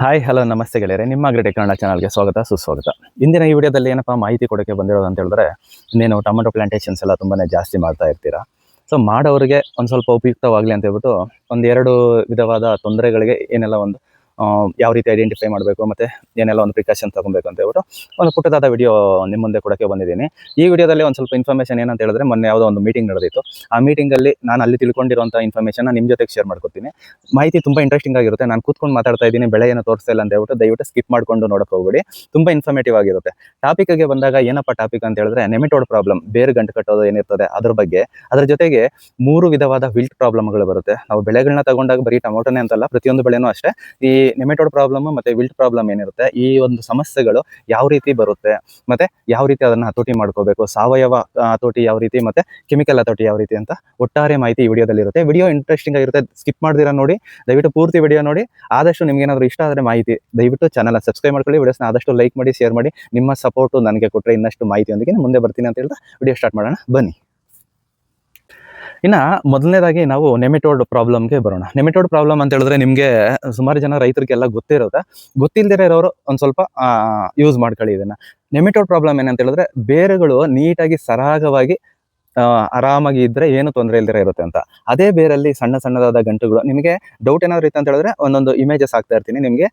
Hi hello ನಮಸ್ತೆ ಗೆಳೆಯರೆ, ನಿಮ್ಮ ಅಗ್ರಿಟೆಕ್ ಕನ್ನಡ ಚಾನಲ್ಗೆ ಸ್ವಾಗತ ಸುಸ್ವಾಗತ. ಇಂದಿನ ಈ ವಿಡಿಯೋದಲ್ಲಿ ಏನಪ್ಪ ಮಾಹಿತಿ ಕೊಡೋಕ್ಕೆ ಬಂದಿರೋದು ಅಂತ ಹೇಳಿದ್ರೆ, ಇನ್ನೇನು ಟೊಮೆಟೊ ಪ್ಲಾಂಟೇಶನ್ಸ್ ಎಲ್ಲ ತುಂಬಾ ಜಾಸ್ತಿ ಮಾಡ್ತಾ ಇರ್ತೀರಾ. ಸೊ ಮಾಡೋರಿಗೆ ಒಂದು ಸ್ವಲ್ಪ ಉಪಯುಕ್ತವಾಗಲಿ ಅಂತ ಹೇಳ್ಬಿಟ್ಟು ಒಂದೆರಡು ವಿಧವಾದ ತೊಂದರೆಗಳಿಗೆ ಏನೆಲ್ಲ ಒಂದು ಯಾವ ರೀತಿ ಐಡೆಂಟಿಫೈ ಮಾಡಬೇಕು ಮತ್ತು ಏನೆಲ್ಲ ಒಂದು ಪ್ರಿಕಾಷನ್ ತೊಗೊಬೇಕು ಅಂತ ಹೇಳ್ಬಿಟ್ಟು ಒಂದು ಪುಟ್ಟದಾದ ವಿಡಿಯೋ ನಿಮ್ಮ ಮುಂದೆ ಕೊಡೋಕ್ಕೆ ಬಂದಿದ್ದೀನಿ. ಈ ವಿಡಿಯೋದಲ್ಲಿ ಒಂದು ಸ್ವಲ್ಪ ಇನ್ಫಾರ್ಮೇಷನ್ ಏನಂತ ಹೇಳಿದ್ರೆ, ಮೊನ್ನೆ ಯಾವುದೋ ಒಂದು ಮೀಟಿಂಗ್ ನಡೆದಿತ್ತು. ಆ ಮೀಟಿಂಗಲ್ಲಿ ನಾನು ಅಲ್ಲಿ ತಿಳ್ಕೊಂಡಿರುವಂಥ ಇನ್ಫಾರ್ಮೇಷನ್ನ ನಿಮ್ಮ ಜೊತೆಗೆ ಶೇರ್ ಮಾಡ್ಕೊತೀನಿ. ಮಾಹಿತಿ ತುಂಬ ಇಂಟ್ರೆಸ್ಟಿಂಗ್ ಆಗಿರುತ್ತೆ. ನಾನು ಕೂತ್ಕೊಂಡು ಮಾತಾಡ್ತಾ ಇದ್ದೀನಿ, ಬೆಳೆ ಏನೋ ತೋರಿಸ್ತಾ ಇಲ್ಲ ಅಂತ ಹೇಳ್ಬಿಟ್ಟು ದಯವಿಟ್ಟು ಸ್ಕಿಪ್ ಮಾಡಿಕೊಂಡು ನೋಡೋಕೆ ಹೋಗ್ಬೇಡಿ. ತುಂಬ ಇನ್ಫಾರ್ಮೇಟಿವ್ ಆಗಿರುತ್ತೆ. ಟಾಪಿಕ್ಗೆ ಬಂದಾಗ ಏನಪ್ಪ ಟಾಪಿಕ್ ಅಂತ ಹೇಳಿದ್ರೆ, ನೆಮೆಟೋಡ್ ಪ್ರಾಬ್ಲಮ್, ಬೇರು ಗಂಟು ಕಟ್ಟೋದು ಏನಿರ್ತದೆ ಅದ್ರ ಬಗ್ಗೆ. ಅದರ ಜೊತೆಗೆ 3 ವಿಧವಾದ ವಿಲ್ಟ್ ಪ್ರಾಬ್ಲಮ್ಗಳು ಬರುತ್ತೆ. ನಾವು ಬೆಳೆಗಳನ್ನ ತಗೊಂಡಾಗ ಬರೀ ಟೊಮೊಟೊನೇ ಅಂತಲ್ಲ, ಪ್ರತಿಯೊಂದು ಬೆಳೆನೂ ಅಷ್ಟೇ ಈ ನೆಮೆಟೋಡ್ ಪ್ರಾಬ್ಲಮ್ ಮತ್ತು ವಿಲ್ಟ್ ಪ್ರಾಬ್ಲಮ್ ಏನಿರುತ್ತೆ, ಈ ಒಂದು ಸಮಸ್ಯೆಗಳು ಯಾವ ರೀತಿ ಬರುತ್ತೆ ಮತ್ತು ಯಾವ ರೀತಿ ಅದನ್ನು ಹತೋಟಿ ಮಾಡ್ಕೋಬೇಕು, ಸಾವಯವ ಹತೋಟಿ ಯಾವ ರೀತಿ ಮತ್ತು ಕೆಮಿಕಲ್ ಹತೋಟಿ ಯಾವ ರೀತಿ ಅಂತ ಒಟ್ಟಾರೆ ಮಾಹಿತಿ ಈ ವಿಡಿಯೋದಲ್ಲಿ ಇರುತ್ತೆ. ವಿಡಿಯೋ ಇಂಟ್ರೆಸ್ಟಿಂಗ್ ಆಗಿರುತ್ತೆ, ಸ್ಕಿಪ್ ಮಾಡ್ದಿರಾ ನೋಡಿ. ದಯವಿಟ್ಟು ಪೂರ್ತಿ ವಿಡಿಯೋ ನೋಡಿ. ಆದಷ್ಟು ನಿಮ್ಗೆ ಏನಾದರೂ ಇಷ್ಟ ಆದರೆ ಮಾಹಿತಿ ದಯವಿಟ್ಟು ಚಾನಲ್ನ ಸಬ್ಸ್ಕ್ರೈಬ್ ಮಾಡ್ಕೊಳ್ಳಿ. ವಿಡಿಯೋಸ್ನ ಆದಷ್ಟು ಲೈಕ್ ಮಾಡಿ, ಶೇರ್ ಮಾಡಿ. ನಿಮ್ಮ ಸಪೋರ್ಟು ನನಗೆ ಕೊಟ್ಟರೆ ಇನ್ನಷ್ಟು ಮಾಹಿತಿಯೊಂದಿಗೆ ಮುಂದೆ ಬರ್ತೀನಿ ಅಂತ ಹೇಳ್ತಾ ವಿಡಿಯೋ ಸ್ಟಾರ್ಟ್ ಮಾಡೋಣ ಬನ್ನಿ. ಇನ್ನು ಮೊದಲನೇದಾಗಿ ನಾವು ನೆಮೆಟೋಡ್ ಪ್ರಾಬ್ಲಮ್ಗೆ ಬರೋಣ. ನೆಮೆಟೋಡ್ ಪ್ರಾಬ್ಲಮ್ ಅಂತ ಹೇಳಿದ್ರೆ ನಿಮಗೆ ಸುಮಾರು ಜನ ರೈತರಿಗೆಲ್ಲ ಗೊತ್ತಿರುತ್ತೆ. ಗೊತ್ತಿಲ್ಲದೇ ಇರೋರು ಒಂದು ಸ್ವಲ್ಪ ಯೂಸ್ ಮಾಡ್ಕೊಳ್ಳಿ ಇದನ್ನು. ನೆಮೆಟೋಡ್ ಪ್ರಾಬ್ಲಮ್ ಏನಂತ ಹೇಳಿದ್ರೆ, ಬೇರುಗಳು ನೀಟಾಗಿ ಸರಾಗವಾಗಿ ಆರಾಮಾಗಿ ಇದ್ದರೆ ಏನು ತೊಂದರೆ ಇಲ್ದಿರ ಇರುತ್ತೆ ಅಂತ. ಅದೇ ಬೇರಲ್ಲಿ ಸಣ್ಣ ಸಣ್ಣದಾದ ಗಂಟುಗಳು, ನಿಮಗೆ ಡೌಟ್ ಏನಾದ್ರು ಇತ್ತು ಅಂತ ಹೇಳಿದ್ರೆ ಒಂದೊಂದು ಇಮೇಜಸ್ ಹಾಕ್ತಾ ಇರ್ತೀನಿ, ನಿಮಗೆ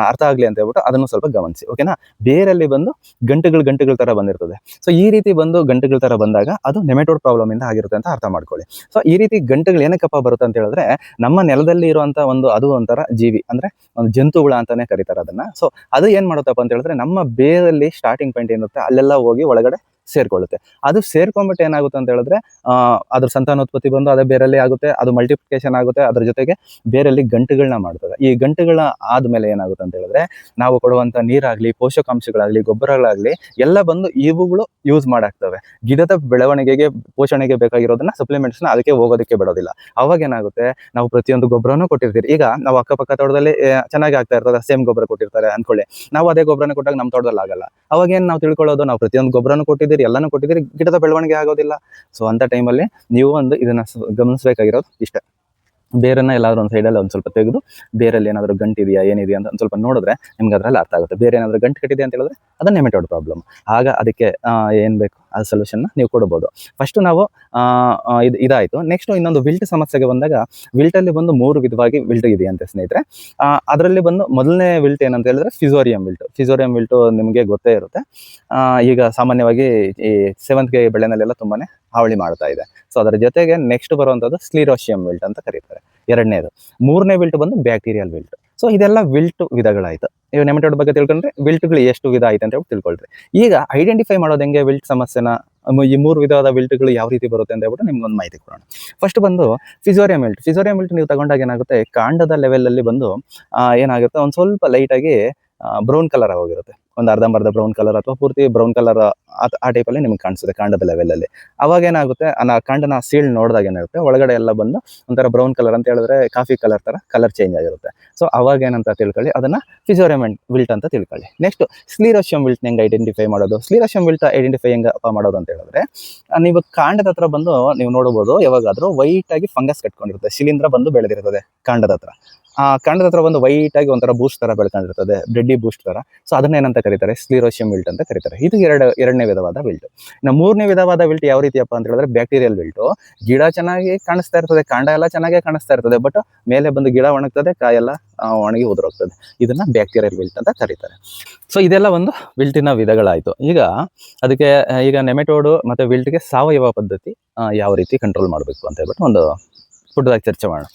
ಅರ್ಥ ಆಗಲಿ ಅಂತ ಹೇಳ್ಬಿಟ್ಟು ಅದನ್ನು ಸ್ವಲ್ಪ ಗಮನಿಸಿ, ಓಕೆನಾ. ಬೇರಲ್ಲಿ ಬಂದು ಗಂಟುಗಳ ಥರ ಬಂದಿರ್ತದೆ. ಸೊ ಈ ರೀತಿ ಬಂದು ಗಂಟುಗಳ ಥರ ಬಂದಾಗ ಅದು ನೆಮೆಟೋಡ್ ಪ್ರಾಬ್ಲಮ್ ಇಂದ ಆಗಿರುತ್ತೆ ಅಂತ ಅರ್ಥ ಮಾಡ್ಕೊಳ್ಳಿ. ಸೊ ಈ ರೀತಿ ಗಂಟುಗಳು ಏನಕ್ಕಪ್ಪ ಬರುತ್ತೆ ಅಂತ ಹೇಳಿದ್ರೆ, ನಮ್ಮ ನೆಲದಲ್ಲಿ ಇರುವಂಥ ಅದು ಒಂಥರ ಜೀವಿ, ಅಂದರೆ ಒಂದು ಜಂತುಹುಳ ಅಂತಾನೆ ಕರೀತಾರೆ ಅದನ್ನು. ಸೊ ಅದು ಏನು ಮಾಡುತ್ತಪ್ಪ ಅಂತ ಹೇಳಿದ್ರೆ, ನಮ್ಮ ಬೇರಲ್ಲಿ ಸ್ಟಾರ್ಟಿಂಗ್ ಪಾಯಿಂಟ್ ಏನಿರುತ್ತೆ ಅಲ್ಲೆಲ್ಲ ಹೋಗಿ ಒಳಗಡೆ ಸೇರ್ಕೊಳ್ಳುತ್ತೆ. ಅದು ಸೇರ್ಕೊಂಡ್ಬಿಟ್ಟು ಏನಾಗುತ್ತೆ ಅಂತ ಹೇಳಿದ್ರೆ, ಅದ್ರ ಸಂತಾನೋತ್ಪತ್ತಿ ಬಂದು ಅದೇ ಬೇರಲ್ಲಿ ಆಗುತ್ತೆ, ಅದು ಮಲ್ಟಿಪ್ಲಿಕೇಶನ್ ಆಗುತ್ತೆ, ಅದ್ರ ಜೊತೆಗೆ ಬೇರಲ್ಲಿ ಗಂಟುಗಳನ್ನ ಮಾಡ್ತದೆ. ಈ ಗಂಟುಗಳ ಆದಮೇಲೆ ಏನಾಗುತ್ತೆ ಅಂತ ಹೇಳಿದ್ರೆ, ನಾವು ಕೊಡುವಂಥ ನೀರಾಗಲಿ, ಪೋಷಕಾಂಶಗಳಾಗಲಿ, ಗೊಬ್ಬರಗಳಾಗಲಿ ಎಲ್ಲ ಬಂದು ಇವುಗಳು ಯೂಸ್ ಮಾಡಾಕ್ತವೆ. ಗಿಡದ ಬೆಳವಣಿಗೆಗೆ, ಪೋಷಣೆಗೆ ಬೇಕಾಗಿರೋದನ್ನ ಸಪ್ಲಿಮೆಂಟ್ಸ್ನ ಅದಕ್ಕೆ ಹೋಗೋದಕ್ಕೆ ಬಿಡೋದಿಲ್ಲ. ಅವಾಗ ಏನಾಗುತ್ತೆ, ನಾವು ಪ್ರತಿಯೊಂದು ಗೊಬ್ಬರನೂ ಕೊಟ್ಟಿರ್ತೀರಿ. ಈಗ ನಾವು ಅಕ್ಕಪಕ್ಕ ತೋಟದಲ್ಲಿ ಚೆನ್ನಾಗಿ ಆಗ್ತಾ ಇರ್ತದೆ, ಸೇಮ್ ಗೊಬ್ಬರ ಕೊಟ್ಟಿರ್ತಾರೆ ಅಂದ್ಕೊಳ್ಳಿ. ನಾವು ಅದೇ ಗೊಬ್ಬರನ ಕೊಟ್ಟಾಗ ನಮ್ಮ ತೋಟದಲ್ಲಿ ಆಗಲ್ಲ. ಅವಾಗ ಏನು ನಾವು ತಿಳ್ಕೊಳ್ಳೋದು, ನಾವು ಪ್ರತಿಯೊಂದು ಗೊಬ್ಬರನೂ ಕೊಟ್ಟಿದ್ದೀರಿ, ಎಲ್ಲನೂ ಕೊಟ್ಟಿದ್ದೀರಿ, ಗಿಡದ ಬೆಳವಣಿಗೆ ಆಗೋದಿಲ್ಲ. ಸೊ ಅಂಥ ಟೈಮಲ್ಲಿ ನೀವು ಇದನ್ನ ಗಮನಿಸಬೇಕಾಗಿರೋದು ಇಷ್ಟೇ. ಬೇರನ್ನ ಎಲ್ಲಾದ್ರೂ ಒಂದು ಸೈಡಲ್ಲಿ ಒಂದು ಸ್ವಲ್ಪ ತೆಗೆದು ಬೇರಲ್ಲಿ ಏನಾದರೂ ಗಂಟು ಇದೆಯಾ ಏನಿದೆಯಾ ಅಂತ ಒಂದು ಸ್ವಲ್ಪ ನೋಡಿದ್ರೆ ನಿಮ್ಗೆ ಅದರಲ್ಲಿ ಅರ್ಥ ಆಗುತ್ತೆ. ಬೇರೆ ಏನಾದರೂ ಗಂಟು ಕಟ್ಟಿದೆ ಅಂತ ಹೇಳಿದ್ರೆ ಅದು ನೆಮೆಟೋಡ್ ಪ್ರಾಬ್ಲಮ್. ಆಗ ಅದಕ್ಕೆ ಏನು ಬೇಕು ಆ ಸೊಲ್ಯೂಷನ್ನ ನೀವು ಕೊಡ್ಬೋದು. ಫಸ್ಟು ನಾವು ಇದಾಯಿತು. ನೆಕ್ಸ್ಟು ಇನ್ನೊಂದು ವಿಲ್ಟ್ ಸಮಸ್ಯೆಗೆ ಬಂದಾಗ, ವಿಲ್ಟಲ್ಲಿ ಬಂದು 3 ವಿಧವಾಗಿ ವಿಲ್ಟ್ ಇದೆಯಂತೆ ಸ್ನೇಹಿತರೆ. ಅದರಲ್ಲಿ ಬಂದು ಮೊದಲನೇ ವಿಲ್ಟ್ ಏನಂತ ಹೇಳಿದ್ರೆ ಫಿಸೋರಿಯಂ ವಿಲ್ಟು. ಫಿಸೋರಿಯಂ ವಿಲ್ಟು ನಿಮಗೆ ಗೊತ್ತೇ ಇರುತ್ತೆ. ಈಗ ಸಾಮಾನ್ಯವಾಗಿ ಈ ಸೇವಂತಿಗೆ ಬೆಳೆನಲ್ಲೆಲ್ಲ ತುಂಬಾ ಹಾವಳಿ ಮಾಡ್ತಾ ಇದೆ. ಸೊ ಅದರ ಜೊತೆಗೆ ನೆಕ್ಸ್ಟ್ ಬರುವಂಥದ್ದು ಸ್ಕ್ಲಿರೋಶಿಯಂ ವಿಲ್ಟ್ ಅಂತ ಕರೀತಾರೆ, ಎರಡನೇದು. ಮೂರನೇ ವಿಲ್ಟ್ ಬಂದು ಬ್ಯಾಕ್ಟೀರಿಯಲ್ ವಿಲ್ಟ್. ಸೊ ಇದೆಲ್ಲ ವಿಲ್ಟ್ ವಿಧಗಳಾಯಿತು. ಈಗ ನೆಮೆಟೋಡ್ ಬಗ್ಗೆ ತಿಳ್ಕೊಂಡ್ರೆ ವಿಲ್ಟ್ಗಳು ಎಷ್ಟು ವಿಧ ಆಯ್ತು ಅಂತ ಹೇಳಿ ತಿಳ್ಕೊಳ್ರಿ. ಈಗ ಐಡೆಂಟಿಫೈ ಮಾಡೋದು ಹೆಂಗೆ ವಿಲ್ಟ್ ಸಮಸ್ಯೆನ, ಈ 3 ವಿಧವಾದ ವಿಲ್ಟ್ಗಳು ಯಾವ ರೀತಿ ಬರುತ್ತೆ ಅಂತ ಹೇಳ್ಬಿಟ್ಟು ನಿಮ್ಗೊಂದು ಮಾಹಿತಿ ಕೊಡೋಣ. ಫಸ್ಟ್ ಬಂದು ಫಿಸೋರಿಯಂ ವಿಲ್ಟ್. ಫಿಸೋರಿಯಂ ವಿಲ್ಟ್ ನೀವು ತಗೊಂಡಾಗ ಏನಾಗುತ್ತೆ, ಕಾಂಡದ ಲೆವೆಲಲ್ಲಿ ಬಂದು ಏನಾಗುತ್ತೆ, ಒಂದು ಸ್ವಲ್ಪ ಲೈಟಾಗಿ ಬ್ರೌನ್ ಕಲರ್ ಆಗೋಗಿರುತ್ತೆ. ಒಂದು ಅರ್ಧಂಬರ್ಧ ಬ್ರೌನ್ ಕಲರ್ ಅಥವಾ ಪೂರ್ತಿ ಬ್ರೌನ್ ಕಲರ್ ಆ ಟೈಪಲ್ಲಿ ನಿಮ್ಗೆ ಕಾಣಿಸುತ್ತೆ ಕಾಂಡದ ಲೆವೆಲಲ್ಲಿ. ಅವಾಗ ಏನಾಗುತ್ತೆ, ಕಾಂಡನ ಸೀಳ್ ನೋಡಿದಾಗ ಏನಾಗುತ್ತೆ, ಒಳಗಡೆ ಎಲ್ಲ ಬಂದು ಒಂಥರ ಬ್ರೌನ್ ಕಲರ್ ಅಂತ ಹೇಳಿದ್ರೆ ಕಾಫಿ ಕಲರ್ ಥರ ಕಲರ್ ಚೇಂಜ್ ಆಗಿರುತ್ತೆ. ಸೊ ಅವಾಗ ಏನಂತ ತಿಳ್ಕೊಳ್ಳಿ, ಅದನ್ನು ಫಿಸೋರಿಯಂ ವಿಲ್ಟ್ ಅಂತ ತಿಳ್ಕೊಳ್ಳಿ. ನೆಕ್ಸ್ಟ್ ಸ್ಕ್ಲಿರೋಶಿಯಂ ವಿಲ್ಟ್ ಹೆಂಗೆ ಐಡೆಂಟಿಫೈ ಮಾಡೋದು. ಸ್ಕ್ಲಿರೋಶಿಯಂ ವಿಲ್ಟ್ ಐಡೆಂಟಿಫೈ ಹೆಂಗಪ್ಪ ಮಾಡೋದು ಅಂತ ಹೇಳಿದ್ರೆ, ನೀವು ಕಾಂಡದ ಹತ್ರ ಬಂದು ನೀವು ನೋಡ್ಬೋದು, ಯಾವಾಗಾದರೂ ವೈಟ್ ಆಗಿ ಫಂಗಸ್ ಕಟ್ಕೊಂಡಿರುತ್ತೆ, ಶಿಲೀಂಧ್ರ ಬಂದು ಬೆಳೆದಿರ್ತದೆ ಕಾಂಡದ ಹತ್ರ. ಆ ಕಾಂಡದ ಹತ್ರ ಒಂದು ವೈಟ್ ಆಗಿ ಒಂಥರ ಬೂಸ್ಟ್ ತರ ಬೆಳ್ಕೊಂಡಿರ್ತದೆ, ಬ್ರೆಡ್ಡಿ ಬೂಸ್ಟ್ ತರ. ಸೊ ಅದನ್ನ ಏನಂತ ಕರೀತಾರೆ, ಸ್ಕ್ಲಿರೋಶಿಯಂ ವಿಲ್ಟ್ ಅಂತ ಕರೀತಾರೆ. ಇದು ಎರಡನೇ ವಿಧವಾದ ವಿಲ್ಟ್. ಇನ್ನು ಮೂರನೇ ವಿಧವಾದ ವಿಲ್ಟ್ ಯಾವ ರೀತಿಯಪ್ಪ ಅಂತ ಹೇಳಿದ್ರೆ ಬ್ಯಾಕ್ಟೀರಿಯಲ್ ವಿಲ್ಟು. ಗಿಡ ಚೆನ್ನಾಗಿ ಕಾಣಿಸ್ತಾ ಇರ್ತದೆ, ಕಾಂಡ ಎಲ್ಲ ಚೆನ್ನಾಗೇ ಕಾಣಿಸ್ತಾ ಇರ್ತದೆ, ಬಟ್ ಮೇಲೆ ಬಂದು ಗಿಡ ಒಣಗ್ತದೆ, ಕಾಯೆಲ್ಲ ಒಣಗಿ ಉದುರೋಗ್ತದೆ. ಇದನ್ನ ಬ್ಯಾಕ್ಟೀರಿಯಲ್ ವಿಲ್ಟ್ ಅಂತ ಕರೀತಾರೆ. ಸೊ ಇದೆಲ್ಲ ಒಂದು ವಿಲ್ಟಿನ ವಿಧಗಳಾಯಿತು. ಈಗ ನೆಮೆಟೋಡು ಮತ್ತು ವಿಲ್ಟ್ಗೆ ಸಾವಯವ ಪದ್ಧತಿ ಯಾವ ರೀತಿ ಕಂಟ್ರೋಲ್ ಮಾಡಬೇಕು ಅಂತ ಹೇಳ್ಬಿಟ್ಟು ಒಂದು ಪುಟ್ಟದಾಗಿ ಚರ್ಚೆ ಮಾಡೋಣ.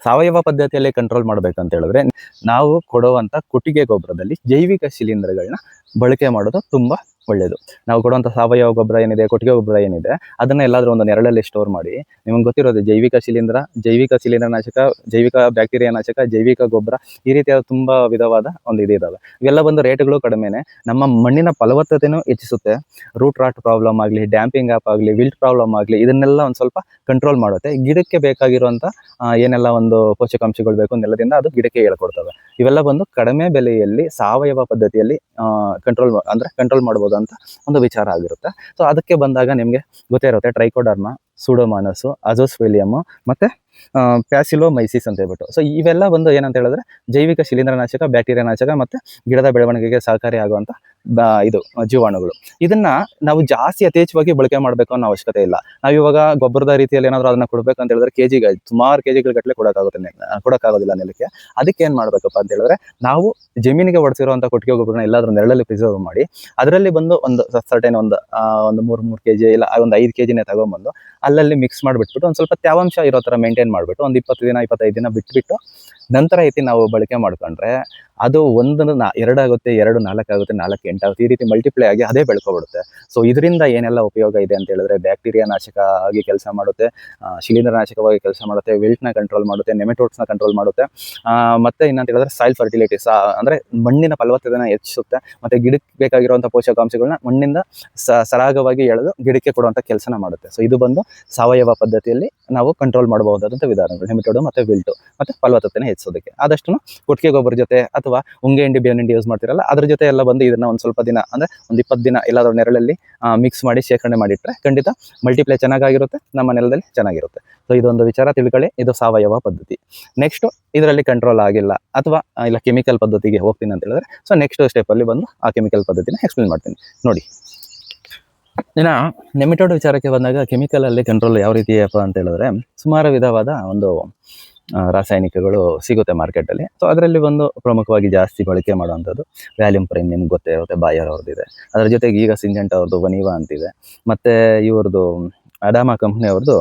ಸಾವಯವ ಪದ್ಧತಿಯಲ್ಲಿ ಕಂಟ್ರೋಲ್ ಮಾಡಬೇಕಂತ ಹೇಳಿದ್ರೆ, ನಾವು ಕೊಡುವಂಥ ಕೊಟ್ಟಿಗೆ ಗೊಬ್ಬರದಲ್ಲಿ ಜೈವಿಕ ಶಿಲೀಂಧ್ರಗಳನ್ನ ಬಳಕೆ ಮಾಡೋದು ತುಂಬ ಒಳ್ಳೆಯದು. ನಾವು ಕೊಡುವಂಥ ಸಾವಯವ ಗೊಬ್ಬರ ಏನಿದೆ, ಕೊಟ್ಟಿಗೆ ಗೊಬ್ಬರ ಏನಿದೆ, ಅದನ್ನು ಎಲ್ಲಾದರೂ ಒಂದು ನೆರಳಲ್ಲಿ ಸ್ಟೋರ್ ಮಾಡಿ, ನಿಮಗೆ ಗೊತ್ತಿರೋದು ಜೈವಿಕ ಶಿಲೀಂಧ್ರನಾಶಕ, ಜೈವಿಕ ಬ್ಯಾಕ್ಟೀರಿಯಾ ನಾಶಕ, ಜೈವಿಕ ಗೊಬ್ಬರ, ಈ ರೀತಿಯಾದ ತುಂಬ ವಿಧವಾದ ಒಂದು ಇದಾವೆ. ಇವೆಲ್ಲ ಬಂದು ರೇಟ್ಗಳು ಕಡಿಮೆನೆ, ನಮ್ಮ ಮಣ್ಣಿನ ಫಲವತ್ತತೆಯೂ ಹೆಚ್ಚಿಸುತ್ತೆ. ರೂಟ್ ರಾಟ್ ಪ್ರಾಬ್ಲಮ್ ಆಗಲಿ, ಡ್ಯಾಂಪಿಂಗ್ ಆಪ್ ಆಗಲಿ, ವಿಲ್ಟ್ ಪ್ರಾಬ್ಲಮ್ ಆಗಲಿ, ಇದನ್ನೆಲ್ಲ ಒಂದು ಸ್ವಲ್ಪ ಕಂಟ್ರೋಲ್ ಮಾಡುತ್ತೆ. ಗಿಡಕ್ಕೆ ಬೇಕಾಗಿರುವಂಥ ಏನೆಲ್ಲ ಒಂದು ಪೋಷಕಾಂಶಗಳು ಬೇಕು ನೆಲದಿಂದ ಅದು ಗಿಡಕ್ಕೆ ಹೇಳ್ಕೊಡ್ತವೆ. ಇವೆಲ್ಲ ಬಂದು ಕಡಿಮೆ ಬೆಲೆಯಲ್ಲಿ ಸಾವಯವ ಪದ್ಧತಿಯಲ್ಲಿ ಕಂಟ್ರೋಲ್ ಮಾಡ್ಬೋದು ಅಂತ ಒಂದು ವಿಚಾರ ಆಗಿರುತ್ತೆ. ಸೊ ಅದಕ್ಕೆ ಬಂದಾಗ ನಿಮಗೆ ಗೊತ್ತೇ ಇರುತ್ತೆ, ಟ್ರೈಕೋಡರ್ಮಾ, ಸೂಡೋಮಾನಸು, ಅಜೋಸ್ಪೆಲಿಯಮ್ ಮತ್ತು ಪ್ಯಾಸಿಲೋಮೈಸಿಸ್ ಅಂತ ಹೇಳ್ಬಿಟ್ಟು. ಸೊ ಇವೆಲ್ಲ ಬಂದು ಏನಂತ ಹೇಳಿದ್ರೆ ಜೈವಿಕ ಶಿಲೀಂಧ್ರನಾಶಕ, ಬ್ಯಾಕ್ಟೀರಿಯಾ ನಾಶಕ ಮತ್ತು ಗಿಡದ ಬೆಳವಣಿಗೆಗೆ ಸಹಕಾರಿ ಆಗುವಂಥ ಇದು ಜೀವಾಣುಗಳು. ಇದನ್ನ ನಾವು ಜಾಸ್ತಿ ಯಥೇಚ್ಛವಾಗಿ ಬಳಕೆ ಮಾಡಬೇಕು ಅನ್ನೋ ಅವಶ್ಯಕತೆ ಇಲ್ಲ. ನಾವು ಇವಾಗ ಗೊಬ್ಬರದ ರೀತಿಯಲ್ಲಿ ಏನಾದರೂ ಅದನ್ನ ಕೊಡ್ಬೇಕು ಅಂತ ಹೇಳಿದ್ರೆ ಸುಮಾರು ಕೆಜಿಗಳ ಗಟ್ಟಲೆ ಕೊಡೋಕ್ಕಾಗೋದಿಲ್ಲ ನೆಲಕ್ಕೆ. ಅದಕ್ಕೆ ಏನು ಮಾಡಬೇಕಪ್ಪ ಅಂತ ಹೇಳಿದ್ರೆ, ನಾವು ಜಮೀನಿಗೆ ಹೊಡೆಸಿರುವಂಥ ಕೊಟ್ಟಿಗೆ ಗೊಬ್ಬರನ ಎಲ್ಲಾದ್ರೂ ನೆರಳಲ್ಲಿ ಪ್ರಿಸರ್ವ್ ಮಾಡಿ ಅದರಲ್ಲಿ ಬಂದು ಒಂದು ಸರ್ಟೈನ್ ಒಂದು 3 kg ಇಲ್ಲ ಒಂದು 5 kgನೇ ತಗೊಂಡ್ಬಂದು ಅಲ್ಲಲ್ಲಿ ಮಿಕ್ಸ್ ಮಾಡಿಬಿಟ್ಬಿಟ್ಟು ಒಂದು ಸ್ವಲ್ಪ ತೇವಾಂಶ ಇರೋ ಥರ ಮೇಂಟೈನ್ ಮಾಡಿಬಿಟ್ಟು ಒಂದು 20 ದಿನ 25 ದಿನ ಬಿಟ್ಬಿಟ್ಟು ನಂತರ ನಾವು ಬಳಕೆ ಮಾಡ್ಕೊಂಡ್ರೆ ಅದು 1 2 ಆಗುತ್ತೆ, 2 4 ಆಗುತ್ತೆ, 4 8 ಆಗುತ್ತೆ. ಈ ರೀತಿ ಮಲ್ಟಿಪ್ಲೈ ಆಗಿ ಅದೇ ಬೆಳ್ಕೊಬಿಡುತ್ತೆ. ಸೊ ಇದರಿಂದ ಏನೆಲ್ಲ ಉಪಯೋಗ ಇದೆ ಅಂತ ಹೇಳಿದ್ರೆ, ಬ್ಯಾಕ್ಟೀರಿಯಾ ನಾಶಕ ಆಗಿ ಕೆಲಸ ಮಾಡುತ್ತೆ, ಶಿಲೀಂಧ್ರ ನಾಶಕವಾಗಿ ಕೆಲಸ ಮಾಡುತ್ತೆ, ವಿಲ್ಟ್ನ ಕಂಟ್ರೋಲ್ ಮಾಡುತ್ತೆ, ನೆಮೆಟೋಡ್ಸ್ನ ಕಂಟ್ರೋಲ್ ಮಾಡುತ್ತೆ, ಮತ್ತೆ ಇನ್ನಂತ ಹೇಳಿದ್ರೆ ಸಾಯಿಲ್ ಫರ್ಟಿಲಿಟೀಸ್ ಅಂದರೆ ಮಣ್ಣಿನ ಫಲವತ್ತತೆನ ಹೆಚ್ಚಿಸುತ್ತೆ, ಮತ್ತೆ ಗಿಡಕ್ಕೆ ಬೇಕಾಗಿರುವಂಥ ಪೋಷಕಾಂಶಗಳನ್ನ ಮಣ್ಣಿಂದ ಸರಾಗವಾಗಿ ಎಳೆದು ಗಿಡಕ್ಕೆ ಕೊಡುವಂಥ ಕೆಲಸನ ಮಾಡುತ್ತೆ. ಸೊ ಇದು ಬಂದು ಸಾವಯವ ಪದ್ಧತಿಯಲ್ಲಿ ನಾವು ಕಂಟ್ರೋಲ್ ಮಾಡಬಹುದಾದಂಥ ವಿಧಾನಗಳು, ನೆಮೆಟೋಡು ಮತ್ತು ವಿಲ್ಟು ಮತ್ತು ಫಲವತ್ತತೆನ ಹೆಚ್ಚಿಸೋದಕ್ಕೆ. ಆದಷ್ಟು ಕೊಟ್ಟಿಗೆ ಗೊಬ್ಬರ ಜೊತೆ ಅಥವಾ ಉಂಗೆ ಹಿಂಡಿ, ಬೇವಿನ ಹಿಂಡಿ ಯೂಸ್ ಮಾಡ್ತಿರಲ್ಲ ಅದ್ರ ಜೊತೆ ಎಲ್ಲ ಬಂದು ಇದನ್ನ ಒಂದು ಸ್ವಲ್ಪ ದಿನ ಅಂದರೆ ಒಂದು 20 ದಿನ ಎಲ್ಲಾದ್ರೂ ನೆರಳಲ್ಲಿ ಮಿಕ್ಸ್ ಮಾಡಿ ಶೇಖರಣೆ ಮಾಡಿಟ್ರೆ ಖಂಡಿತ ಮಲ್ಟಿಪ್ಲೈ ಚೆನ್ನಾಗಿರುತ್ತೆ, ನಮ್ಮ ನೆಲದಲ್ಲಿ ಚೆನ್ನಾಗಿರುತ್ತೆ. ಸೊ ಇದೊಂದು ವಿಚಾರ ತಿಳ್ಕೊಳ್ಳಿ, ಇದು ಸಾವಯವ ಪದ್ಧತಿ. ನೆಕ್ಸ್ಟ್ ಇದರಲ್ಲಿ ಕಂಟ್ರೋಲ್ ಆಗಿಲ್ಲ ಅಥವಾ ಇಲ್ಲ ಕೆಮಿಕಲ್ ಪದ್ಧತಿಗೆ ಹೋಗ್ತೀನಿ ಅಂತ ಹೇಳಿದ್ರೆ, ಸೊ ನೆಕ್ಸ್ಟ್ ಸ್ಟೆಪ್ಪಲ್ಲಿ ಬಂದು ಆ ಕೆಮಿಕಲ್ ಪದ್ಧತಿನ ಎಕ್ಸ್ಪ್ಲೇನ್ ಮಾಡ್ತೀನಿ ನೋಡಿ. ಇನ್ನು ನೆಮಿಟೋಡ್ ವಿಚಾರಕ್ಕೆ ಬಂದಾಗ ಕೆಮಿಕಲಲ್ಲಿ ಕಂಟ್ರೋಲ್ ಯಾವ ರೀತಿಯಪ್ಪ ಅಂತ ಹೇಳಿದ್ರೆ, ಸುಮಾರು ವಿಧವಾದ ಒಂದು ರಾಸಾಯನಿಕಗಳು ಸಿಗುತ್ತೆ ಮಾರ್ಕೆಟಲ್ಲಿ. ಸೊ ಅದರಲ್ಲಿ ಒಂದು ಪ್ರಮುಖವಾಗಿ ಜಾಸ್ತಿ ಬಳಕೆ ಮಾಡುವಂಥದ್ದು ವ್ಯಾಲ್ಯೂಮ್ ಪ್ರೈಮ್, ನಿಮ್ಗೆ ಗೊತ್ತೇ ಇರುತ್ತೆ, ಬಾಯರ್ ಅವ್ರದ್ದಿದೆ. ಅದರ ಜೊತೆಗೆ ಈಗ ಸಿಂಜೆಂಟ್ ಅವ್ರದ್ದು ವನಿವಾ ಅಂತಿದೆ, ಮತ್ತು ಇವ್ರದ್ದು ಅಡಾಮಾ ಕಂಪ್ನಿ ಅವ್ರದ್ದು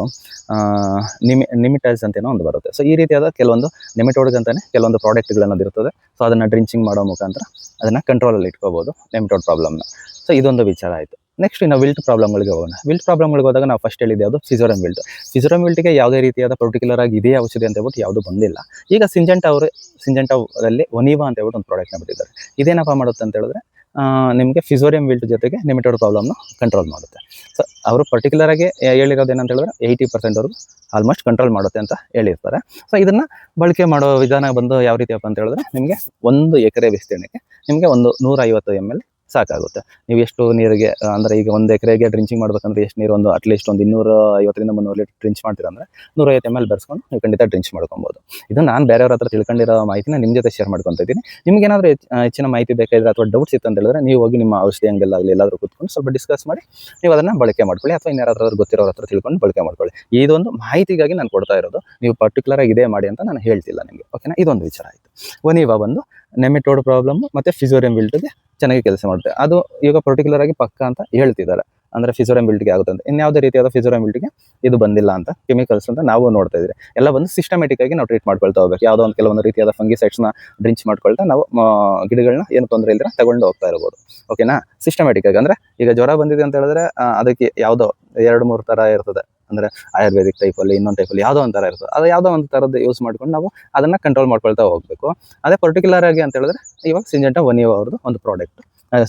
ನಿಮಿಟೈಸ್ ಅಂತೇನೋ ಒಂದು ಬರುತ್ತೆ. ಸೊ ಈ ರೀತಿಯಾದ ಕೆಲವೊಂದು ನೆಮಿಟೋಡ್ಗಂತಾನೆ ಕೆಲವೊಂದು ಪ್ರಾಡಕ್ಟ್ಗಳನ್ನೋದು ಇರ್ತದೆ. ಸೊ ಅದನ್ನು ಡ್ರಿಂಚಿಂಗ್ ಮಾಡೋ ಮುಖಾಂತರ ಅದನ್ನು ಕಂಟ್ರೋಲಲ್ಲಿ ಇಟ್ಕೋಬೋದು ನೆಮಿಟೋಡ್ ಪ್ರಾಬ್ಲಮ್ನ. ಸೊ ಇದೊಂದು ವಿಚಾರ ಆಯಿತು. ನೆಕ್ಸ್ಟ್ ಇನ್ನು ವಿಲ್ಟ್ ಪ್ರಾಬ್ಲಮ್ಗಳಿಗೆ ಹೋಗೋಣ. ವಿಲ್ಟ್ ಪ್ರಾಬ್ಲಮ್ಗಳಿಗೆ ಹೋದಾಗ ನಾವು ಫಸ್ಟ್ ಹೇಳಿದ್ದು ಯಾವುದು, ಫಿಸೋರಮ್ ವಿಲ್ಟ್. ಫಿಸೋರಮ್ ವಿಲ್ಟ್ಗೆ ಯಾವುದೇ ರೀತಿಯಾದ ಪರ್ಟಿಕ್ಯುಲರ್ ಆಗಿ ಇದೇ ಔಷಧಿ ಅಂತ ಹೇಳ್ಬಿಟ್ಟು ಯಾವುದು ಬಂದಿಲ್ಲ. ಈಗ ಸಿಂಜೆಂಟಾದಲ್ಲಿ ವನಿವಾ ಅಂತ ಹೇಳ್ಬಿಟ್ಟು ಒಂದು ಪ್ರಾಡಕ್ಟ್ನ ಬಿಟ್ಟಿದ್ದಾರೆ. ಇದೇನಪ್ಪ ಮಾಡುತ್ತೆ ಅಂತ ಹೇಳಿದ್ರೆ, ನಿಮಗೆ ಫಿಸೋರಿಯಂ ವಿಲ್ಟ್ ಜೊತೆಗೆ ನೆಮಿಟೋಡ್ ಪ್ರಾಬ್ಲಮ್ನ ಕಂಟ್ರೋಲ್ ಮಾಡುತ್ತೆ. ಸೊ ಅವರು ಪರ್ಟಿಕ್ಯುಲರ್ ಆಗಿ ಹೇಳಿರೋದು ಏನಂತ ಹೇಳಿದ್ರೆ 80% ಆಲ್ಮೋಸ್ಟ್ ಕಂಟ್ರೋಲ್ ಮಾಡುತ್ತೆ ಅಂತ ಹೇಳಿರ್ತಾರೆ. ಸೊ ಇದನ್ನು ಬಳಕೆ ಮಾಡೋ ವಿಧಾನ ಬಂದು ಯಾವ ರೀತಿಯಪ್ಪ ಅಂತ ಹೇಳಿದ್ರೆ, ನಿಮಗೆ 1 ಎಕರೆ ವಿಸ್ತೀರ್ಣಕ್ಕೆ ನಿಮಗೆ ಒಂದು 150 ml ಸಾಕಾಗುತ್ತೆ. ನೀವು ಎಷ್ಟು ನೀರಿಗೆ ಅಂದರೆ ಈಗ 1 ಎಕರೆಗೆ ಡ್ರಿಂಚಿಂಗ್ ಮಾಡ್ಬೇಕಂದ್ರೆ ಎಷ್ಟು ನೀರು, ಒಂದು ಅಟ್ಲೀಸ್ಟ್ ಒಂದು 250 300 ಲೀಟರ್ ಡ್ರಿಂಚ್ ಮಾಡ್ತೀರಾ ಅಂದರೆ 150 ml ಬೆರೆಸ್ಕೊಂಡು ನೀವು ಖಂಡಿತ ಡ್ರಿಂಚ್ ಮಾಡ್ಕೊಬೋದು. ಇದು ನಾನು ಬೇರೆಯವ್ರ ಹತ್ರ ತಿಳ್ಕೊಂಡಿರೋ ಮಾಹಿತಿನ ನಿಮ್ಮ ಜೊತೆ ಶೇರ್ ಮಾಡ್ಕೊತಾ ಇದ್ದೀನಿ. ನಿಮ್ಗೇನಾದರೂ ಹೆಚ್ಚಿನ ಮಾಹಿತಿ ಬೇಕಾದ್ರೆ ಅಥವಾ ಡೌಟ್ಸ್ ಇತ್ತು ಅಂತ ಹೇಳಿದ್ರೆ, ನೀವು ಹೋಗಿ ನಿಮ್ಮ ಔಷಧಿ ಅಂಗಡಿಯಲ್ಲಿ ಎಲ್ಲಾದರೂ ಕೂತ್ಕೊಂಡು ಸ್ವಲ್ಪ ಡಿಸ್ಕಸ್ ಮಾಡಿ ನೀವು ಅದನ್ನು ಬಳಕೆ ಮಾಡ್ಕೊಳ್ಳಿ, ಅಥವಾ ಇನ್ಯಾರಾದ್ರೂ ಗೊತ್ತಿರೋರ ಹತ್ರ ತಿಳ್ಕೊಂಡು ಬಳಕೆ ಮಾಡ್ಕೊಳ್ಳಿ. ಇದೊಂದು ಮಾಹಿತಿಗಾಗಿ ನಾನು ಕೊಡ್ತಾ ಇರೋದು, ನೀವು ಪರ್ಟಿಕ್ಯುಲರ್ ಆಗಿ ಇದೇ ಮಾಡಿ ಅಂತ ನಾನು ಹೇಳ್ತಿಲ್ಲ ನಿಮಗೆ. ಓಕೆನಾ, ಇದೊಂದು ವಿಚಾರ ಆಯಿತು. ವನಿವಾ ಬಂದು ನೆಮಿಟೋಡ್ ಪ್ರಾಬ್ಲಮ್ ಮತ್ತು ಫಿಸೋರಿಯಂ ವಿಲ್ಟ್ಗೆ ಚೆನ್ನಾಗಿ ಕೆಲಸ ಮಾಡುತ್ತೆ. ಅದು ಈಗ ಪರ್ಟಿಕ್ಯುಲರ್ ಆಗಿ ಪಕ್ಕ ಅಂತ ಹೇಳ್ತಿದ್ದಾರೆ, ಅಂದರೆ ಫಿಸೋರಿಯಂ ವಿಲ್ಟ್ಗೆ ಆಗುತ್ತೆ ಅಂತ. ಇನ್ಯಾವುದೇ ರೀತಿಯಾದ ಫಿಸೋರಿಯಂ ವಿಲ್ಟ್ಗೆ ಇದು ಬಂದಿಲ್ಲ ಅಂತ, ಕೆಮಿಕಲ್ಸ್ ಅಂತ ನಾವು ನೋಡ್ತಾ ಇದ್ದೀವಿ. ಎಲ್ಲ ಬಂದು ಸಿಸ್ಟಮೆಟಿಕ್ ಆಗಿ ನಾವು ಟ್ರೀಟ್ ಮಾಡ್ಕೊಳ್ತಾ ಹೋಗ್ಬೇಕು. ಯಾವುದೋ ಒಂದು ಕೆಲವೊಂದು ರೀತಿಯಾದ ಫಂಗಿಸೈಡ್ಸ್ನ ಡ್ರಿಂಚ್ ಮಾಡ್ಕೊಳ್ತಾ ನಾವು ಗಿಡಗಳನ್ನ ಏನು ತೊಂದರೆ ಇಲ್ಲದ್ರೆ ತಗೊಂಡು ಹೋಗ್ತಾ ಇರ್ಬೋದು. ಓಕೆನಾ, ಸಿಸ್ಟಮೆಟಿಕ್ ಆಗಿ. ಅಂದರೆ ಈಗ ಜ್ವರ ಬಂದಿದೆ ಅಂತ ಹೇಳಿದ್ರೆ ಅದಕ್ಕೆ ಯಾವುದೋ 2-3 ಥರ ಇರ್ತದೆ, ಅಂದರೆ ಆಯುರ್ವೇದಿಕ್ ಟೈಪಲ್ಲಿ, ಇನ್ನೊಂದು ಟೈಪಲ್ಲಿ ಯಾವುದೋ ಒಂದು ಥರ ಇರ್ತದೆ. ಅದು ಯಾವುದೋ ಒಂದು ಥರದ್ದು ಯೂಸ್ ಮಾಡ್ಕೊಂಡು ನಾವು ಅದನ್ನು ಕಂಟ್ರೋಲ್ ಮಾಡ್ಕೊಳ್ತಾ ಹೋಗಬೇಕು. ಅದೇ ಪರ್ಟಿಕ್ಯುಲರ್ ಆಗಿ ಅಂತ ಹೇಳಿದ್ರೆ, ಇವಾಗ ಸಿಂಜೆಂಟಾ ವನಿವಾ ಅವ್ರದ್ದು ಒಂದು ಪ್ರಾಡಕ್ಟ್,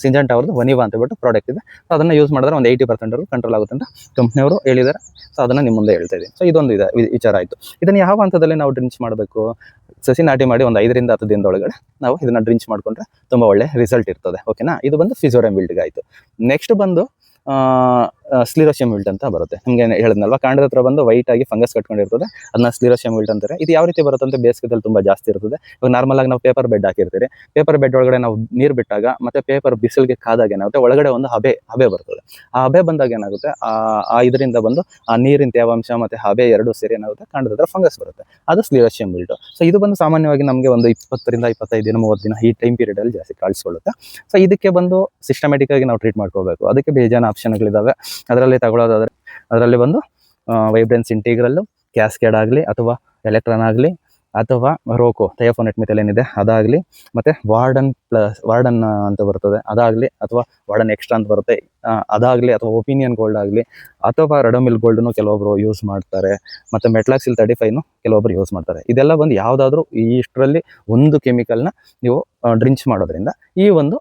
ಸಿಂಜೆಂಟಾ ಅವ್ರದ್ದು ವನಿವಾ ಅಂತ ಹೇಳ್ಬಿಟ್ಟು ಪ್ರಾಡಕ್ಟ್ ಇದೆ. ಸೊ ಅದನ್ನು ಯೂಸ್ ಮಾಡಿದ್ರೆ ಒಂದು 80% ಕಂಟ್ರೋಲ್ ಆಗುತ್ತೆ ಅಂತ ಕಂಪ್ನಿಯವರು ಹೇಳಿದ್ದಾರೆ. ಸೊ ಅದನ್ನು ನಿಮ್ಮ ಮುಂದೆ ಹೇಳ್ತಾ ಇದ್ದೀನಿ. ಸೊ ಇದೊಂದು ಇದೆ ವಿಚಾರ ಆಯಿತು. ಇದನ್ನು ಯಾವ ಹಂತದಲ್ಲಿ ನಾವು ಡ್ರಿಂಚ್ ಮಾಡಬೇಕು, ಸಸಿ ನಾಟಿ ಮಾಡಿ ಒಂದು 5 ರಿಂದ 10 ದಿನದೊಳಗಡೆ ನಾವು ಇದನ್ನು ಡ್ರಿಂಚ್ ಮಾಡಿಕೊಂಡ್ರೆ ತುಂಬ ಒಳ್ಳೆ ರಿಸಲ್ಟ್ ಇರ್ತದೆ. ಓಕೆನಾ, ಇದು ಬಂದು ಫಿಸೋರಿಯಂ ವಿಲ್ಟ್ಗೆ ಆಯಿತು. ನೆಕ್ಸ್ಟ್ ಬಂದು ಸ್ಲಿರೋಶಿಯಂ ವಿಲ್ಟ್ ಅಂತ ಬರುತ್ತೆ. ನಿಮಗೆ ಹೇಳಿದ್ನಲ್ವ, ಕಾಂಡದ ಹತ್ರ ಬಂದು ವೈಟ್ ಆಗಿ ಫಂಗಸ್ ಕಟ್ಕೊಂಡಿರ್ತದೆ, ಅದನ್ನ ಸ್ಲಿರೋಶಿಯಂ ವಿಲ್ಟ್ ಅಂತಾರೆ. ಇದು ಯಾವ ರೀತಿ ಬರುತ್ತೆ ಅಂತ ಬೇಸಿಗೆದಲ್ಲಿ ತುಂಬ ಜಾಸ್ತಿ ಇರ್ತದೆ. ಇವಾಗ ನಾರ್ಮಲ್ ಆಗಿ ನಾವು ಪೇಪರ್ ಬೆಡ್ ಹಾಕಿರ್ತೀರಿ, ಪೇಪರ್ ಬೆಡ್ ಒಳಗಡೆ ನಾವು ನೀರು ಬಿಟ್ಟಾಗ ಮತ್ತೆ ಪೇಪರ್ ಬಿಸಿಲಿಗೆ ಕಾದಾಗ ಏನಾಗುತ್ತೆ, ಒಳಗಡೆ ಒಂದು ಹಬೆ ಬರ್ತದೆ. ಆ ಹಬೆ ಬಂದಾಗ ಏನಾಗುತ್ತೆ, ಇದರಿಂದ ಬಂದು ಆ ನೀರಿನ ತೇವಾಂಶ ಮತ್ತೆ ಹಬೆ ಎರಡೂ ಸೇರಿ ಏನಾಗುತ್ತೆ, ಕಾಂಡದ ಹತ್ರ ಫಂಗಸ್ ಬರುತ್ತೆ. ಅದು ಸ್ಲಿರೋಶಿಯಂ ವಿಲ್ಟ್. ಸೊ ಇದು ಬಂದು ಸಾಮಾನ್ಯವಾಗಿ ನಮಗೆ ಒಂದು 20 ರಿಂದ 25 ದಿನ 30 ದಿನ ಈ ಟೈಮ್ ಪೀರಿಯಡಲ್ಲಿ ಜಾಸ್ತಿ ಕಾಣಿಸ್ಕೊಳ್ಳುತ್ತೆ. ಸೊ ಇದಕ್ಕೆ ಬಂದು ಸಿಸ್ಟಮೆಟಿಕ್ ಆಗಿ ನಾವು ಟ್ರೀಟ್ ಮಾಡ್ಕೋಬೇಕು. ಅದಕ್ಕೆ ಬೇಜಾನ ಆಪ್ಷನ್ಗಳಿದ್ದಾವೆ. ಅದರಲ್ಲಿ ತಗೊಳ್ಳೋದಾದರೆ ಅದರಲ್ಲಿ ಬಂದು ವೈಬ್ರೆನ್ಸ್ ಇಂಟಿಗ್ರಲ್ಲು, ಕ್ಯಾಸ್ಕೇಡ್ ಆಗಲಿ ಅಥವಾ ಎಲೆಕ್ಟ್ರಾನ್ ಆಗಲಿ, ಅಥವಾ ರೋಕೋ ಥಯೋಫೋನೆಟ್ ಮಿಥೈಲ್ ಏನಿದೆ ಅದಾಗಲಿ, ಮತ್ತು ವಾರ್ಡನ್ ಅಂತ ಬರ್ತದೆ ಅದಾಗಲಿ, ಅಥವಾ ವಾರ್ಡನ್ ಎಕ್ಸ್ಟ್ರಾ ಅಂತ ಬರುತ್ತೆ ಅದಾಗಲಿ, ಅಥವಾ ಒಪಿನಿಯನ್ ಗೋಲ್ಡ್ ಆಗಲಿ, ಅಥವಾ ರೆಡೋಮಿಲ್ ಗೋಲ್ಡ್ನು ಕೆಲವೊಬ್ಬರು ಯೂಸ್ ಮಾಡ್ತಾರೆ, ಮತ್ತು ಮೆಟ್ಲಾಕ್ಸಿಲ್ 35 ಕೆಲವೊಬ್ಬರು ಯೂಸ್ ಮಾಡ್ತಾರೆ. ಇದೆಲ್ಲ ಬಂದು ಯಾವುದಾದ್ರೂ ಇಷ್ಟರಲ್ಲಿ ಒಂದು ಕೆಮಿಕಲ್ನ ನೀವು ಡ್ರಿಂಚ್ ಮಾಡೋದ್ರಿಂದ ಈ ಒಂದು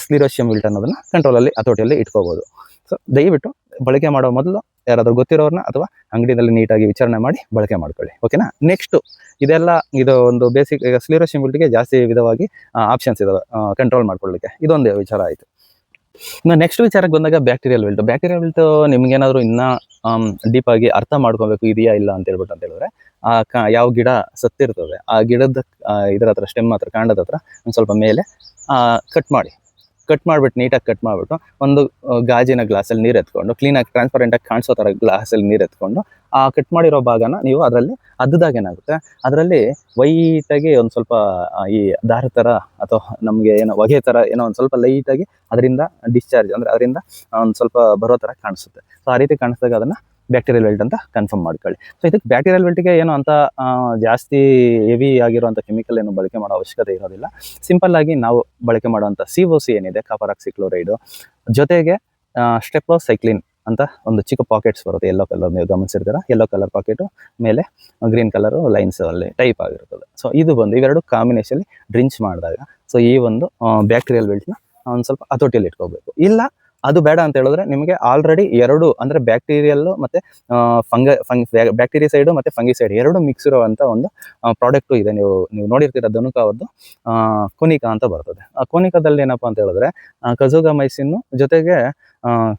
ಸ್ಲಿರೋಶಿಯಂ ವಿಲ್ಟ್ ಅನ್ನೋದನ್ನು ಕಂಟ್ರೋಲಲ್ಲಿ ಹತೋಟಿಯಲ್ಲಿ ಇಟ್ಕೋಬೋದು. ಸೊ ದಯವಿಟ್ಟು ಬಳಕೆ ಮಾಡೋ ಮೊದಲು ಯಾರಾದರೂ ಗೊತ್ತಿರೋರನ್ನ ಅಥವಾ ಅಂಗಡಿಯಲ್ಲಿ ನೀಟಾಗಿ ವಿಚಾರಣೆ ಮಾಡಿ ಬಳಕೆ ಮಾಡ್ಕೊಳ್ಳಿ. ಓಕೆನಾ, ನೆಕ್ಸ್ಟು ಇದು ಒಂದು ಬೇಸಿಕ್. ಈಗ ಸ್ಲಿರೋಶಿಯಂ ವಿಲ್ಟ್ಗೆ ಜಾಸ್ತಿ ವಿಧವಾಗಿ ಆಪ್ಷನ್ಸ್ ಇದಾವೆ ಕಂಟ್ರೋಲ್ ಮಾಡ್ಕೊಳ್ಳಿಕ್ಕೆ. ಇದೊಂದು ವಿಚಾರ ಆಯಿತು. ಇನ್ನು ನೆಕ್ಸ್ಟ್ ವಿಚಾರಕ್ಕೆ ಬಂದಾಗ ಬ್ಯಾಕ್ಟೀರಿಯಲ್ ವಿಲ್ಟ್ ನಿಮ್ಗೇನಾದರೂ ಇನ್ನೂ ಡೀಪ್ ಆಗಿ ಅರ್ಥ ಮಾಡ್ಕೊಬೇಕು ಇದೆಯಾ ಇಲ್ಲ ಅಂತ ಹೇಳ್ಬಿಟ್ಟು ಅಂತ ಹೇಳಿದ್ರೆ ಯಾವ ಗಿಡ ಸತ್ತಿರ್ತದೆ ಆ ಗಿಡದ ಇದ್ರ ಹತ್ರ ಸ್ಟೆಮ್ ಹತ್ರ ಕಾಂಡದ ಹತ್ರ ಒಂದು ಸ್ವಲ್ಪ ಮೇಲೆ ಕಟ್ ಮಾಡಿಬಿಟ್ಟು ನೀಟಾಗಿ ಕಟ್ ಮಾಡಿಬಿಟ್ಟು ಒಂದು ಗಾಜಿನ ಗ್ಲಾಸಲ್ಲಿ ನೀರು ಎತ್ಕೊಂಡು ಕ್ಲೀನಾಗಿ ಟ್ರಾನ್ಸ್ಪರೆಂಟಾಗಿ ಕಾಣಿಸೋ ಥರ ಗ್ಲಾಸಲ್ಲಿ ನೀರು ಎತ್ಕೊಂಡು ಆ ಕಟ್ ಮಾಡಿರೋ ಭಾಗನ ನೀವು ಅದರಲ್ಲಿ ಅದ್ದಾಗ ಏನಾಗುತ್ತೆ ಅದರಲ್ಲಿ ವೈಟಾಗಿ ಒಂದು ಸ್ವಲ್ಪ ಈ ದಾರ ಥರ ಅಥವಾ ನಮಗೆ ಏನೋ ಹೊಗೆ ಥರ ಏನೋ ಒಂದು ಸ್ವಲ್ಪ ಲೈಟಾಗಿ ಅದರಿಂದ ಡಿಸ್ಚಾರ್ಜ್ ಅಂದರೆ ಅದರಿಂದ ಒಂದು ಸ್ವಲ್ಪ ಬರೋ ಥರ ಕಾಣಿಸುತ್ತೆ. ಸೊ ಆ ರೀತಿ ಕಾಣಿಸಿದಾಗ ಅದನ್ನು ಬ್ಯಾಕ್ಟೀರಿಯಲ್ ವೆಲ್ಟ್ ಅಂತ ಕನ್ಫರ್ಮ್ ಮಾಡ್ಕೊಳ್ಳಿ. ಸೊ ಇದಕ್ಕೆ ಬ್ಯಾಕ್ಟೀರಿಯಲ್ ವೆಲ್ಟ್ಗೆ ಏನು ಅಂತ ಜಾಸ್ತಿ ಹೆವಿ ಆಗಿರುವಂಥ ಕೆಮಿಕಲ್ ಏನು ಬಳಕೆ ಮಾಡೋ ಅವಶ್ಯಕತೆ ಇರೋದಿಲ್ಲ. ಸಿಂಪಲ್ ಆಗಿ ನಾವು ಬಳಕೆ ಮಾಡುವಂಥ COC ಏನಿದೆ ಕಾಪರ್ ಆಕ್ಸಿಕ್ಲೋರೈಡು ಜೊತೆಗೆ ಸ್ಟೆಪ್ಲೋಸೈಕ್ಲಿನ್ ಅಂತ ಒಂದು ಚಿಕ್ಕ ಪಾಕೆಟ್ಸ್ ಬರುತ್ತೆ, ಯೆಲ್ಲೋ ಕಲರ್ ನೀವು ಗಮನಿಸಿರ್ತೀರ, ಯೆಲ್ಲೋ ಕಲರ್ ಪಾಕೆಟು ಮೇಲೆ ಗ್ರೀನ್ ಕಲರು ಲೈನ್ಸ್ ಅಲ್ಲಿ ಟೈಪ್ ಆಗಿರ್ತದೆ. ಸೊ ಇದು ಬಂದು ಇವೆರಡು ಕಾಂಬಿನೇಷನ್ ಡ್ರಿಂಚ್ ಮಾಡಿದಾಗ ಸೊ ಈ ಒಂದು ಬ್ಯಾಕ್ಟೀರಿಯಲ್ ವೆಲ್ಟ್ನ ಒಂದು ಸ್ವಲ್ಪ ಹತೋಟಿಯಲ್ಲಿ ಇಟ್ಕೋಬೇಕು. ಇಲ್ಲ ಅದು ಬೇಡ ಅಂತ ಹೇಳಿದ್ರೆ ನಿಮಗೆ ಆಲ್ರೆಡಿ ಎರಡು ಅಂದರೆ ಬ್ಯಾಕ್ಟೀರಿಯಲ್ ಮತ್ತು ಬ್ಯಾಕ್ಟೀರಿಯಸೈಡು ಮತ್ತು ಫಂಗಿಸೈಡ್ ಎರಡು ಮಿಕ್ಸ್ ಇರುವಂಥ ಒಂದು ಪ್ರಾಡಕ್ಟು ಇದೆ. ನೀವು ನೋಡಿರ್ತೀರ ಧನುಕಾ ಅವ್ರದ್ದು ಕೋನಿಕಾ ಅಂತ ಬರ್ತದೆ. ಆ ಕೋನಿಕಾದಲ್ಲಿ ಏನಪ್ಪ ಅಂತ ಹೇಳಿದ್ರೆ ಕಜೋಗಾಮೈಸಿನ್ನು ಜೊತೆಗೆ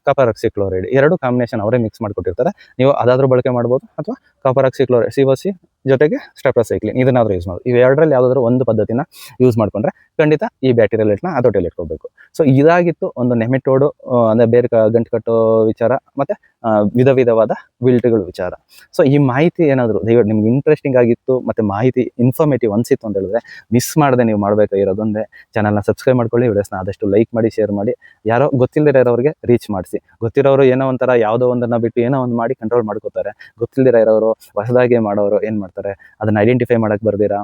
ಕಾಪರ್ ಆಕ್ಸಿಕ್ಲೋರೈಡ್ ಎರಡು ಕಾಂಬಿನೇಷನ್ ಅವರೇ ಮಿಕ್ಸ್ ಮಾಡಿಕೊಟ್ಟಿರ್ತಾರೆ. ನೀವು ಅದಾದರೂ ಬಳಕೆ ಮಾಡ್ಬೋದು ಅಥವಾ ಕಾಪರ್ ಆಕ್ಸಿಕ್ಲೋರೈಡ್ COC ಜೊತೆಗೆ ಸ್ಟೆಪ್ಲೋಸೈಕ್ಲಿನ್ ಇದನ್ನಾದರೂ ಯೂಸ್ ಮಾಡೋದು. ಇವೆರಡರಲ್ಲಿ ಯಾವುದಾದ್ರೂ ಒಂದು ಪದ್ಧತಿನ ಯೂಸ್ ಮಾಡಿಕೊಂಡ್ರೆ ಖಂಡಿತ ಈ ಬ್ಯಾಕ್ಟೀರಿಯಲ್ ವೆಲ್ಟ್ನ ಹತೋಟಿಯಲ್ಲಿ ಇಟ್ಕೋಬೇಕು. ಸೊ ಇದಾಗಿತ್ತು ಒಂದು ನೆಮೆಟೋಡು ಅಂದರೆ ಬೇರೆ ಗಂಟು ಕಟ್ಟೋ ವಿಚಾರ ಮತ್ತು ವಿಧವಾದ ವಿಲ್ಟ್ಗಳ ವಿಚಾರ. ಸೊ ಈ ಮಾಹಿತಿ ಏನಾದರೂ ದಯವಿಟ್ಟು ನಿಮ್ಗೆ ಇಂಟ್ರೆಸ್ಟಿಂಗ್ ಆಗಿತ್ತು ಮತ್ತು ಮಾಹಿತಿ ಇನ್ಫಾರ್ಮೇಟಿವ್ ಅನಿಸಿತ್ತು ಅಂತ ಹೇಳಿದ್ರೆ ಮಿಸ್ ಮಾಡದೆ ನೀವು ಮಾಡಬೇಕಾಗಿರೋದೊಂದೇ ಚಾನಲ್ನ ಸಬ್ಸ್ಕ್ರೈಬ್ ಮಾಡ್ಕೊಳ್ಳಿ, ವಿಡಿಯೋಸ್ನ ಆದಷ್ಟು ಲೈಕ್ ಮಾಡಿ, ಶೇರ್ ಮಾಡಿ, ಯಾರೋ ಗೊತ್ತಿಲ್ಲದೆ ಇರೋರಿಗೆ ರೀಚ್ ಮಾಡಿಸಿ. ಗೊತ್ತಿರೋರು ಏನೋ ಒಂಥರ ಯಾವುದೋ ಒಂದನ್ನು ಬಿಟ್ಟು ಏನೋ ಒಂದು ಮಾಡಿ ಕಂಟ್ರೋಲ್ ಮಾಡ್ಕೋತಾರೆ. ಗೊತ್ತಿಲ್ಲದೆ ಇರೋರು ಹೊಸದಾಗಿ ಮಾಡೋರು ಏನು ಮಾಡ್ತಾರೆ ಅದನ್ನು ಐಡೆಂಟಿಫೈ ಮಾಡೋಕ್ಕೆ ಬರ್ದಿರಾ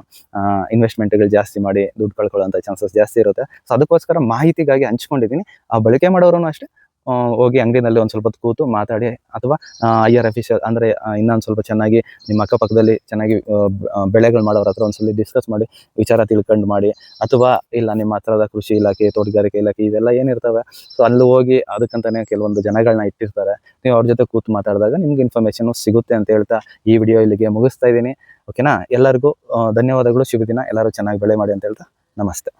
ಇನ್ವೆಸ್ಟ್ಮೆಂಟ್ಗಳು ಜಾಸ್ತಿ ಮಾಡಿ ದುಡ್ಡು ಕಳ್ಕೊಳ್ಳೋಂಥ ಚಾನ್ಸಸ್ ಜಾಸ್ತಿ ಇರುತ್ತೆ. ಸೊ ಅದಕ್ಕೋಸ್ಕರ ಮಾಹಿತಿಗಾಗಿ ಹಂಚ್ಕೊಂಡಿದ್ದೀನಿ. ಆ ಬಳಕೆ ಮಾಡೋರು ಅಷ್ಟೇ ಹೋಗಿ ಅಂಗಡಿನಲ್ಲಿ ಒಂದು ಸ್ವಲ್ಪ ಹೊತ್ತು ಕೂತು ಮಾತಾಡಿ ಅಥವಾ IR ಅಫಿಷಿಯಲ್ ಅಂದರೆ ಇನ್ನೊಂದು ಸ್ವಲ್ಪ ಚೆನ್ನಾಗಿ ನಿಮ್ಮ ಅಕ್ಕಪಕ್ಕದಲ್ಲಿ ಚೆನ್ನಾಗಿ ಬೆಳೆಗಳು ಮಾಡೋರ ಹತ್ರ ಒಂದ್ಸಲ ಡಿಸ್ಕಸ್ ಮಾಡಿ ವಿಚಾರ ತಿಳ್ಕೊಂಡು ಮಾಡಿ, ಅಥವಾ ಇಲ್ಲ ನಿಮ್ಮ ಹತ್ರದ ಕೃಷಿ ಇಲಾಖೆ, ತೋಟಗಾರಿಕೆ ಇಲಾಖೆ ಇವೆಲ್ಲ ಏನಿರ್ತವೆ ಸೊ ಅಲ್ಲಿ ಹೋಗಿ ಅದಕ್ಕಂತಾನೆ ಕೆಲವೊಂದು ಜನಗಳನ್ನ ಇಟ್ಟಿರ್ತಾರೆ. ನೀವು ಅವ್ರ ಜೊತೆ ಕೂತು ಮಾತಾಡಿದಾಗ ನಿಮ್ಗೆ ಇನ್ಫಾರ್ಮೇಷನ್ ಸಿಗುತ್ತೆ ಅಂತ ಹೇಳ್ತಾ ಈ ವಿಡಿಯೋ ಇಲ್ಲಿಗೆ ಮುಗಿಸ್ತಾ ಇದ್ದೀನಿ. ಓಕೆನಾ? ಎಲ್ಲರಿಗೂ ಧನ್ಯವಾದಗಳು, ಶುಭ ದಿನ, ಎಲ್ಲರೂ ಚೆನ್ನಾಗಿ ಬೆಳೆ ಮಾಡಿ ಅಂತ ಹೇಳ್ತಾ ನಮಸ್ತೆ.